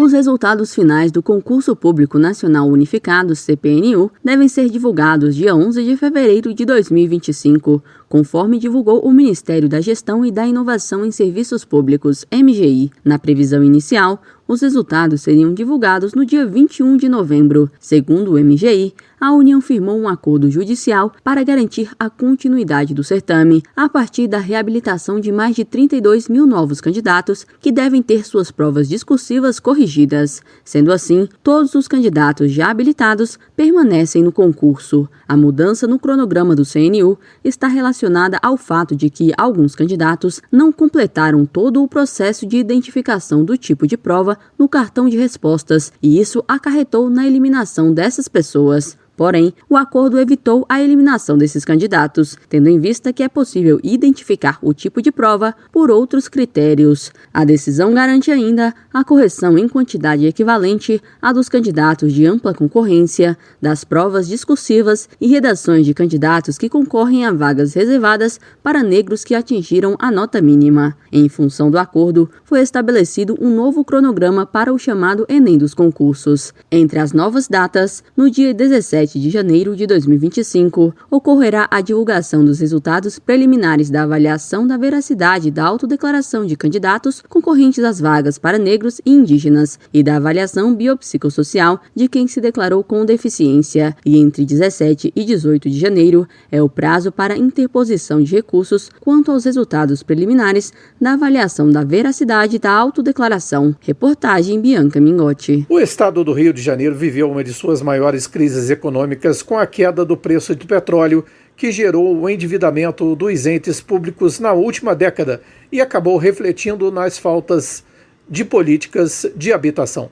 Os resultados finais do Concurso Público Nacional Unificado, CPNU, devem ser divulgados dia 11 de fevereiro de 2025, conforme divulgou o Ministério da Gestão e da Inovação em Serviços Públicos, MGI. Na previsão inicial, os resultados seriam divulgados no dia 21 de novembro. Segundo o MGI, a União firmou um acordo judicial para garantir a continuidade do certame, a partir da reabilitação de mais de 32 mil novos candidatos que devem ter suas provas discursivas corrigidas. Sendo assim, todos os candidatos já habilitados permanecem no concurso. A mudança no cronograma do CNU está relacionada ao fato de que alguns candidatos não completaram todo o processo de identificação do tipo de prova no cartão de respostas, e isso acarretou na eliminação dessas pessoas. Porém, o acordo evitou a eliminação desses candidatos, tendo em vista que é possível identificar o tipo de prova por outros critérios. A decisão garante ainda a correção em quantidade equivalente à dos candidatos de ampla concorrência, das provas discursivas e redações de candidatos que concorrem a vagas reservadas para negros que atingiram a nota mínima. Em função do acordo, foi estabelecido um novo cronograma para o chamado Enem dos concursos. Entre as novas datas, no dia 17 de janeiro de 2025, ocorrerá a divulgação dos resultados preliminares da avaliação da veracidade da autodeclaração de candidatos concorrentes às vagas para negros e indígenas e da avaliação biopsicossocial de quem se declarou com deficiência. E entre 17 e 18 de janeiro é o prazo para interposição de recursos quanto aos resultados preliminares da avaliação da veracidade da autodeclaração. Reportagem Bianca Mingotti. O estado do Rio de Janeiro viveu uma de suas maiores crises econômicas com a queda do preço do petróleo, que gerou o endividamento dos entes públicos na última década e acabou refletindo nas faltas de políticas de habitação.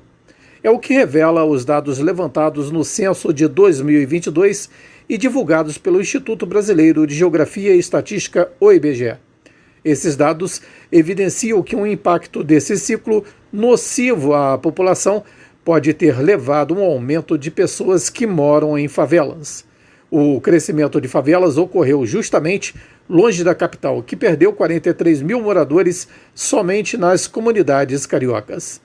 É o que revela os dados levantados no censo de 2022 e divulgados pelo Instituto Brasileiro de Geografia e Estatística, o IBGE. Esses dados evidenciam que um impacto desse ciclo nocivo à população pode ter levado a um aumento de pessoas que moram em favelas. O crescimento de favelas ocorreu justamente longe da capital, que perdeu 43 mil moradores somente nas comunidades cariocas.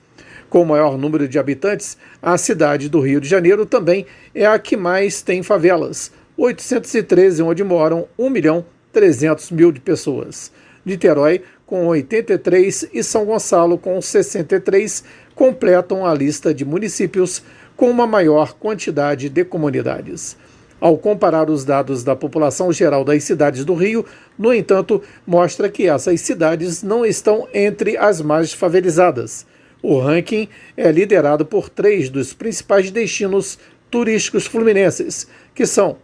Com o maior número de habitantes, a cidade do Rio de Janeiro também é a que mais tem favelas, 813, onde moram 1.300.000 de pessoas. Niterói, com 83, e São Gonçalo, com 63, completam a lista de municípios com uma maior quantidade de comunidades. Ao comparar os dados da população geral das cidades do Rio, no entanto, mostra que essas cidades não estão entre as mais favelizadas. O ranking é liderado por 3 dos principais destinos turísticos fluminenses, que são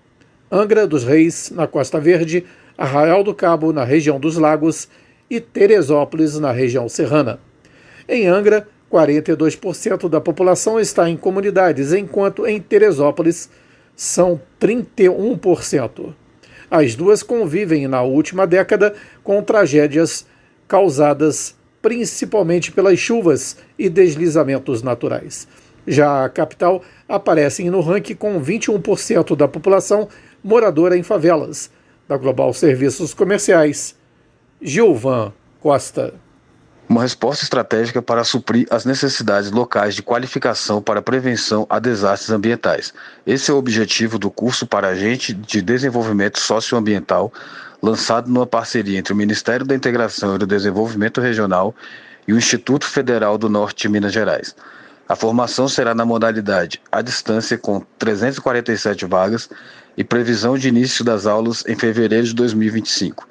Angra dos Reis, na Costa Verde, Arraial do Cabo, na região dos Lagos, e Teresópolis, na região serrana. Em Angra, 42% da população está em comunidades, enquanto em Teresópolis são 31%. As duas convivem na última década com tragédias causadas principalmente pelas chuvas e deslizamentos naturais. Já a capital aparece no ranking com 21% da população moradora em favelas. Da Global Serviços Comerciais, Gilvan Costa. Uma resposta estratégica para suprir as necessidades locais de qualificação para prevenção a desastres ambientais. Esse é o objetivo do curso para agente de desenvolvimento socioambiental, lançado numa parceria entre o Ministério da Integração e do Desenvolvimento Regional e o Instituto Federal do Norte de Minas Gerais. A formação será na modalidade à distância, com 347 vagas e previsão de início das aulas em fevereiro de 2025.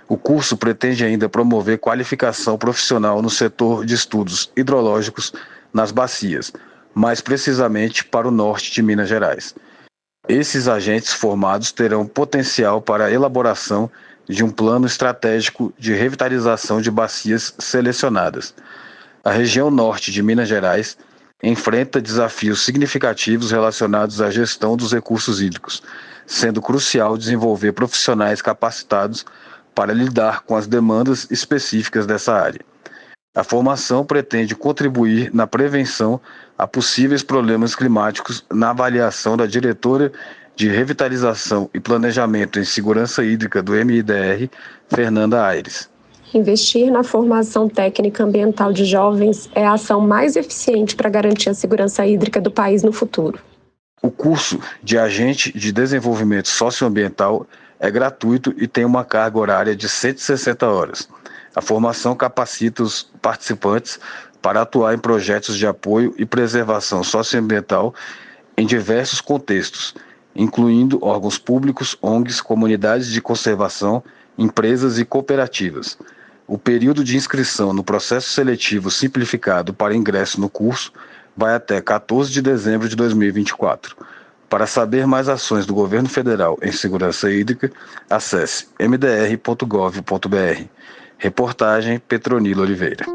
O curso pretende ainda promover qualificação profissional no setor de estudos hidrológicos nas bacias, mais precisamente para o norte de Minas Gerais. Esses agentes formados terão potencial para a elaboração de um plano estratégico de revitalização de bacias selecionadas. A região norte de Minas Gerais enfrenta desafios significativos relacionados à gestão dos recursos hídricos, sendo crucial desenvolver profissionais capacitados para lidar com as demandas específicas dessa área. A formação pretende contribuir na prevenção a possíveis problemas climáticos na avaliação da diretora de Revitalização e Planejamento em Segurança Hídrica do MIDR, Fernanda Aires. Investir na formação técnica ambiental de jovens é a ação mais eficiente para garantir a segurança hídrica do país no futuro. O curso de Agente de Desenvolvimento Socioambiental é gratuito e tem uma carga horária de 160 horas. A formação capacita os participantes para atuar em projetos de apoio e preservação socioambiental em diversos contextos, incluindo órgãos públicos, ONGs, comunidades de conservação, empresas e cooperativas. O período de inscrição no processo seletivo simplificado para ingresso no curso vai até 14 de dezembro de 2024. Para saber mais ações do Governo Federal em segurança hídrica, acesse mdr.gov.br. Reportagem Petronila Oliveira.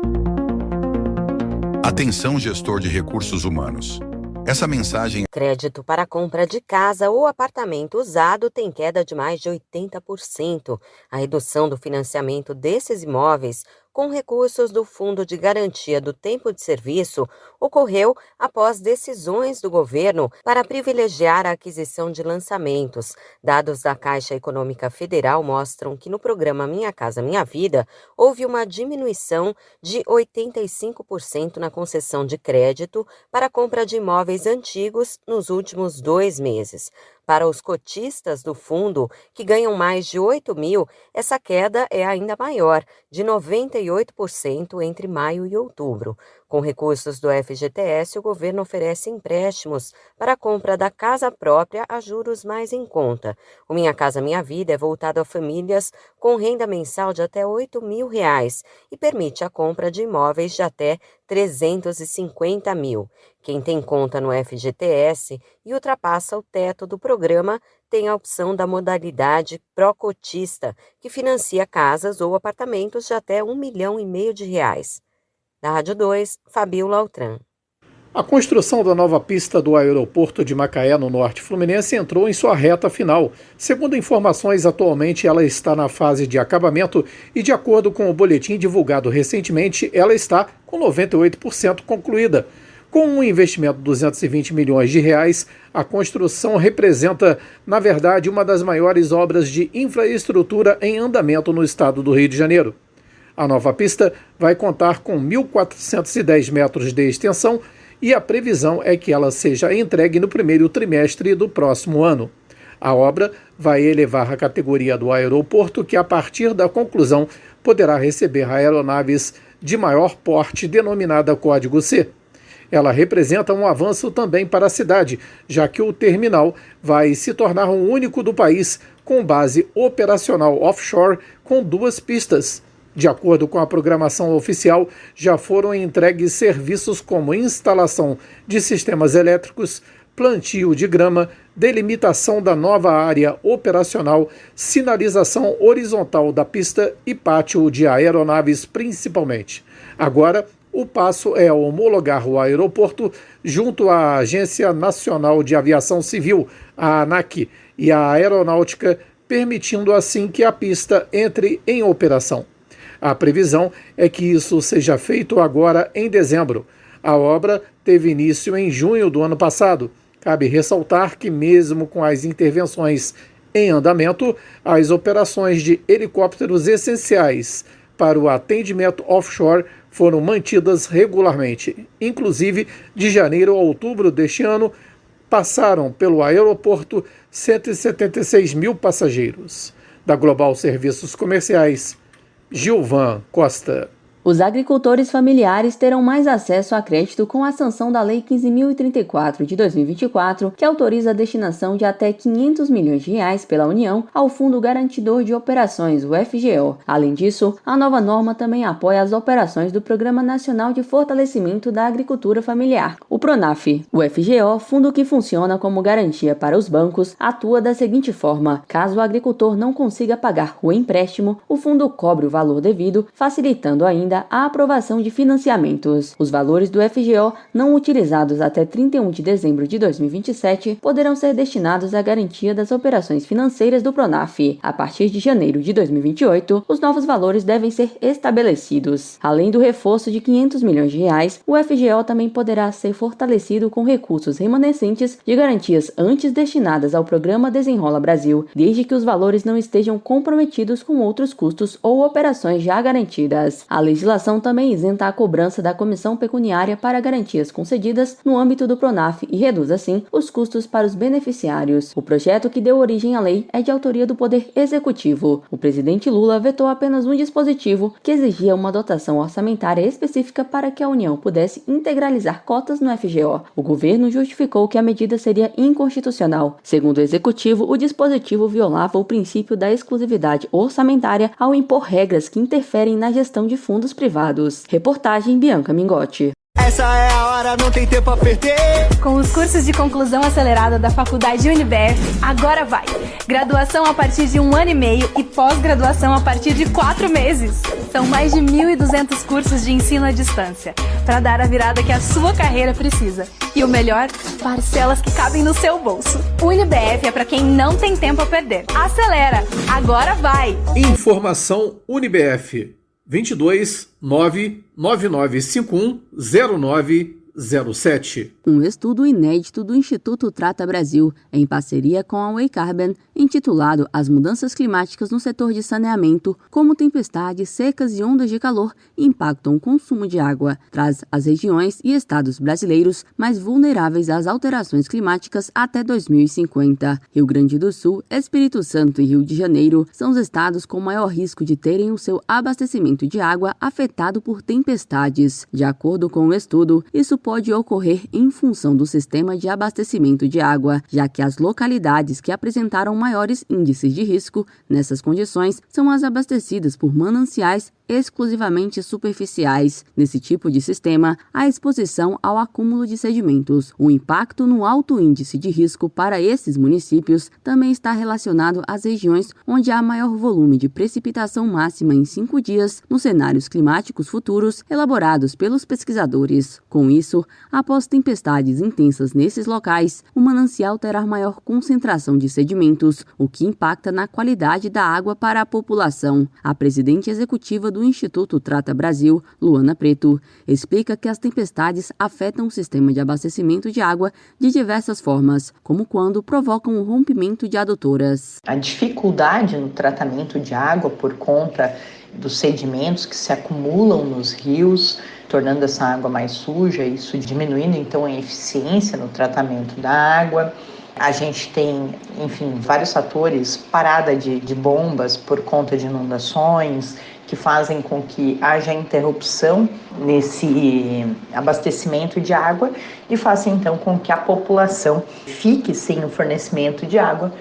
Atenção, gestor de recursos humanos. Essa mensagem... Crédito para compra de casa ou apartamento usado tem queda de mais de 80%. A redução do financiamento desses imóveis com recursos do Fundo de Garantia do Tempo de Serviço ocorreu após decisões do governo para privilegiar a aquisição de lançamentos. Dados da Caixa Econômica Federal mostram que no programa Minha Casa Minha Vida houve uma diminuição de 85% na concessão de crédito para a compra de imóveis antigos nos últimos 2 meses. Para os cotistas do fundo, que ganham mais de 8 mil, essa queda é ainda maior, de 98% entre maio e outubro. Com recursos do FGTS, o governo oferece empréstimos para a compra da casa própria a juros mais em conta. O Minha Casa Minha Vida é voltado a famílias com renda mensal de até R$ 8 mil e permite a compra de imóveis de até 350 mil. Quem tem conta no FGTS e ultrapassa o teto do programa tem a opção da modalidade pró-cotista, que financia casas ou apartamentos de até R$ 1,5 milhão. Da Rádio 2, Fabiola Altran. A construção da nova pista do aeroporto de Macaé, no norte fluminense, entrou em sua reta final. Segundo informações, atualmente ela está na fase de acabamento e, de acordo com o boletim divulgado recentemente, ela está com 98% concluída. Com um investimento de 220 milhões de reais, a construção representa, na verdade, uma das maiores obras de infraestrutura em andamento no estado do Rio de Janeiro. A nova pista vai contar com 1.410 metros de extensão e a previsão é que ela seja entregue no primeiro trimestre do próximo ano. A obra vai elevar a categoria do aeroporto, que a partir da conclusão poderá receber aeronaves de maior porte denominada Código C. Ela representa um avanço também para a cidade, já que o terminal vai se tornar o único do país com base operacional offshore com 2 pistas. De acordo com a programação oficial, já foram entregues serviços como instalação de sistemas elétricos, plantio de grama, delimitação da nova área operacional, sinalização horizontal da pista e pátio de aeronaves principalmente. Agora, o passo é homologar o aeroporto junto à Agência Nacional de Aviação Civil, a ANAC, e a Aeronáutica, permitindo assim que a pista entre em operação. A previsão é que isso seja feito agora em dezembro. A obra teve início em junho do ano passado. Cabe ressaltar que, mesmo com as intervenções em andamento, as operações de helicópteros essenciais para o atendimento offshore foram mantidas regularmente. Inclusive, de janeiro a outubro deste ano, passaram pelo aeroporto 176 mil passageiros. Da Global Serviços Comerciais, Gilvan Costa. Os agricultores familiares terão mais acesso a crédito com a sanção da Lei 15.034 de 2024, que autoriza a destinação de até R$500 milhões pela União ao Fundo Garantidor de Operações, o FGO. Além disso, a nova norma também apoia as operações do Programa Nacional de Fortalecimento da Agricultura Familiar, o PRONAF. O FGO, fundo que funciona como garantia para os bancos, atua da seguinte forma: caso o agricultor não consiga pagar o empréstimo, o fundo cobre o valor devido, facilitando ainda a aprovação de financiamentos. Os valores do FGO não utilizados até 31 de dezembro de 2027 poderão ser destinados à garantia das operações financeiras do PRONAF. A partir de janeiro de 2028, os novos valores devem ser estabelecidos. Além do reforço de R$500 milhões, o FGO também poderá ser fortalecido com recursos remanescentes de garantias antes destinadas ao Programa Desenrola Brasil, desde que os valores não estejam comprometidos com outros custos ou operações já garantidas. A legislação também isenta a cobrança da comissão pecuniária para garantias concedidas no âmbito do PRONAF e reduz, assim, os custos para os beneficiários. O projeto que deu origem à lei é de autoria do Poder Executivo. O presidente Lula vetou apenas um dispositivo que exigia uma dotação orçamentária específica para que a União pudesse integralizar cotas no FGO. O governo justificou que a medida seria inconstitucional. Segundo o Executivo, o dispositivo violava o princípio da exclusividade orçamentária ao impor regras que interferem na gestão de fundos privados. Reportagem Bianca Mingotti. Essa é a hora, não tem tempo a perder. Com os cursos de conclusão acelerada da Faculdade UniBF, agora vai. Graduação a partir de 1 ano e meio e pós-graduação a partir de 4 meses. São mais de 1.200 cursos de ensino à distância, para dar a virada que a sua carreira precisa. E o melhor, parcelas que cabem no seu bolso. UniBF é para quem não tem tempo a perder. Acelera, agora vai. Informação UniBF 22 99951 0907. Um estudo inédito do Instituto Trata Brasil, em parceria com a Way Carbon, intitulado As Mudanças Climáticas no Setor de Saneamento, como tempestades, secas e ondas de calor impactam o consumo de água, traz as regiões e estados brasileiros mais vulneráveis às alterações climáticas até 2050. Rio Grande do Sul, Espírito Santo e Rio de Janeiro são os estados com maior risco de terem o seu abastecimento de água afetado por tempestades. De acordo com o estudo, isso pode ocorrer em função do sistema de abastecimento de água, já que as localidades que apresentaram maiores índices de risco nessas condições são as abastecidas por mananciais exclusivamente superficiais. Nesse tipo de sistema, a exposição ao acúmulo de sedimentos. O impacto no alto índice de risco para esses municípios também está relacionado às regiões onde há maior volume de precipitação máxima em 5 dias nos cenários climáticos futuros elaborados pelos pesquisadores. Com isso, após tempestades intensas nesses locais, o manancial terá maior concentração de sedimentos, o que impacta na qualidade da água para a população. A presidente executiva do Instituto Trata Brasil, Luana Preto, explica que as tempestades afetam o sistema de abastecimento de água de diversas formas, como quando provocam o rompimento de adutoras. A dificuldade no tratamento de água por conta dos sedimentos que se acumulam nos rios, tornando essa água mais suja, isso diminuindo então a eficiência no tratamento da água. A gente tem, enfim, vários fatores, parada de bombas por conta de inundações, que fazem com que haja interrupção nesse abastecimento de água e faça então com que a população fique sem o fornecimento de água,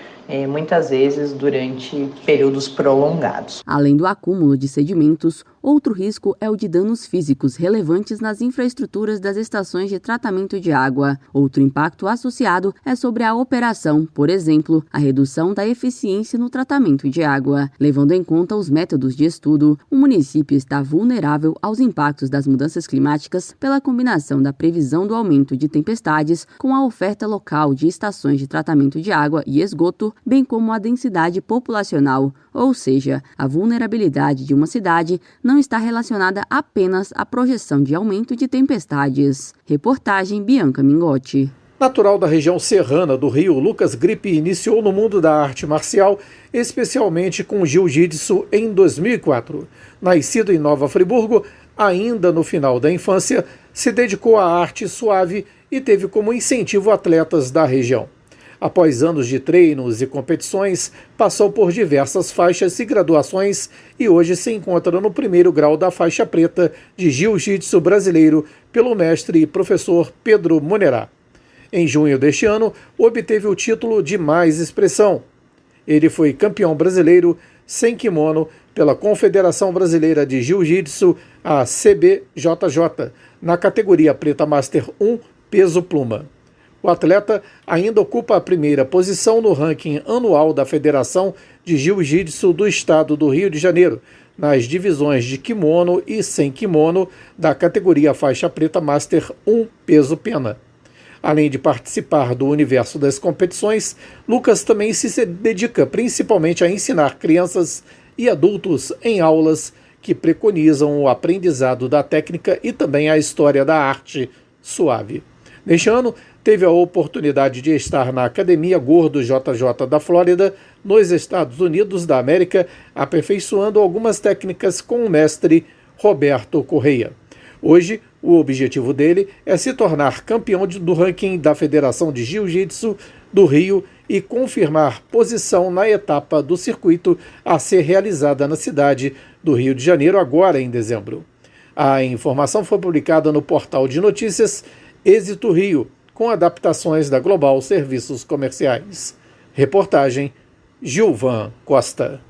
muitas vezes durante períodos prolongados. Além do acúmulo de sedimentos, outro risco é o de danos físicos relevantes nas infraestruturas das estações de tratamento de água. Outro impacto associado é sobre a operação, por exemplo, a redução da eficiência no tratamento de água. Levando em conta os métodos de estudo, o município está vulnerável aos impactos das mudanças climáticas pela combinação da previsão do aumento de tempestades com a oferta local de estações de tratamento de água e esgoto, bem como a densidade populacional, ou seja, a vulnerabilidade de uma cidade não está relacionada apenas à projeção de aumento de tempestades. Reportagem Bianca Mingotti. Natural da região serrana do Rio, Lucas Gripe iniciou no mundo da arte marcial, especialmente com jiu-jitsu em 2004. Nascido em Nova Friburgo, ainda no final da infância, se dedicou à arte suave e teve como incentivo atletas da região. Após anos de treinos e competições, passou por diversas faixas e graduações e hoje se encontra no primeiro grau da faixa preta de Jiu-Jitsu brasileiro pelo mestre e professor Pedro Monerá. Em junho deste ano, obteve o título de mais expressão. Ele foi campeão brasileiro sem kimono pela Confederação Brasileira de Jiu-Jitsu, a CBJJ, na categoria Preta Master 1, peso pluma. O atleta ainda ocupa a primeira posição no ranking anual da Federação de Jiu-Jitsu do Estado do Rio de Janeiro, nas divisões de kimono e sem kimono da categoria faixa preta Master 1, peso pena. Além de participar do universo das competições, Lucas também se dedica principalmente a ensinar crianças e adultos em aulas que preconizam o aprendizado da técnica e também a história da arte suave. Neste ano, teve a oportunidade de estar na Academia Gordo JJ da Flórida, nos Estados Unidos da América, aperfeiçoando algumas técnicas com o mestre Roberto Correia. Hoje, o objetivo dele é se tornar campeão do ranking da Federação de Jiu-Jitsu do Rio e confirmar posição na etapa do circuito a ser realizada na cidade do Rio de Janeiro agora em dezembro. A informação foi publicada no portal de notícias Êxito Rio, com adaptações da Global Serviços Comerciais. Reportagem Gilvan Costa.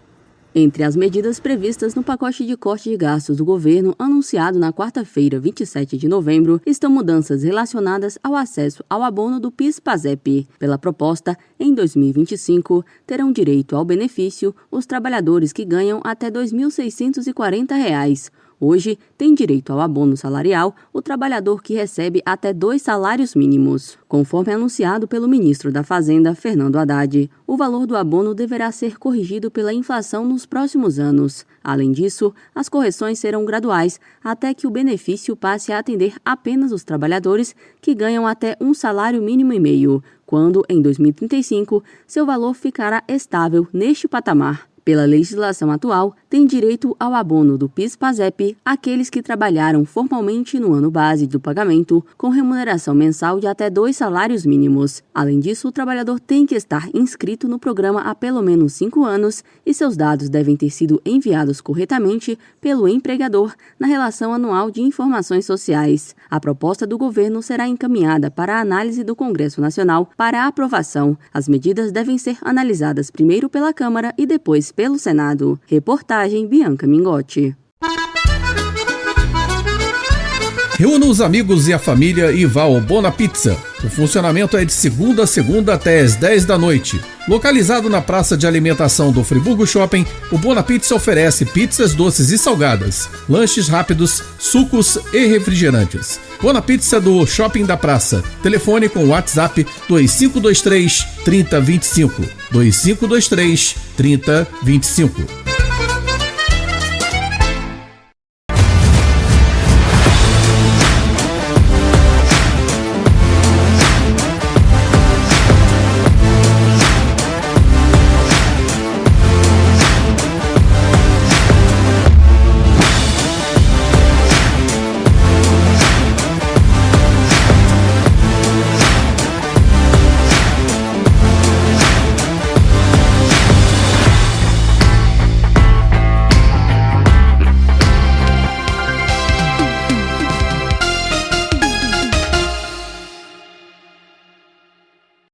Entre as medidas previstas no pacote de corte de gastos do governo anunciado na quarta-feira, 27 de novembro, estão mudanças relacionadas ao acesso ao abono do PIS/PASEP. Pela proposta, em 2025, terão direito ao benefício os trabalhadores que ganham até R$ 2.640. Hoje, tem direito ao abono salarial o trabalhador que recebe até 2 salários mínimos. Conforme anunciado pelo ministro da Fazenda, Fernando Haddad, o valor do abono deverá ser corrigido pela inflação nos próximos anos. Além disso, as correções serão graduais até que o benefício passe a atender apenas os trabalhadores que ganham até 1 salário mínimo e meio, quando, em 2035, seu valor ficará estável neste patamar. Pela legislação atual, tem direito ao abono do PIS/PASEP aqueles que trabalharam formalmente no ano base do pagamento com remuneração mensal de até 2 salários mínimos. Além disso, o trabalhador tem que estar inscrito no programa há pelo menos 5 anos e seus dados devem ter sido enviados corretamente pelo empregador na relação anual de informações sociais. A proposta do governo será encaminhada para a análise do Congresso Nacional para aprovação. As medidas devem ser analisadas primeiro pela Câmara e depois pelo Senado. Reportagem Bianca Mingotti. Reúna os amigos e a família e vá ao Bona Pizza. O funcionamento é de segunda a segunda até às 10 da noite. Localizado na praça de alimentação do Friburgo Shopping, o Bona Pizza oferece pizzas doces e salgadas, lanches rápidos, sucos e refrigerantes. Bona Pizza do Shopping da Praça. Telefone com WhatsApp 2523 3025. 2523 3025.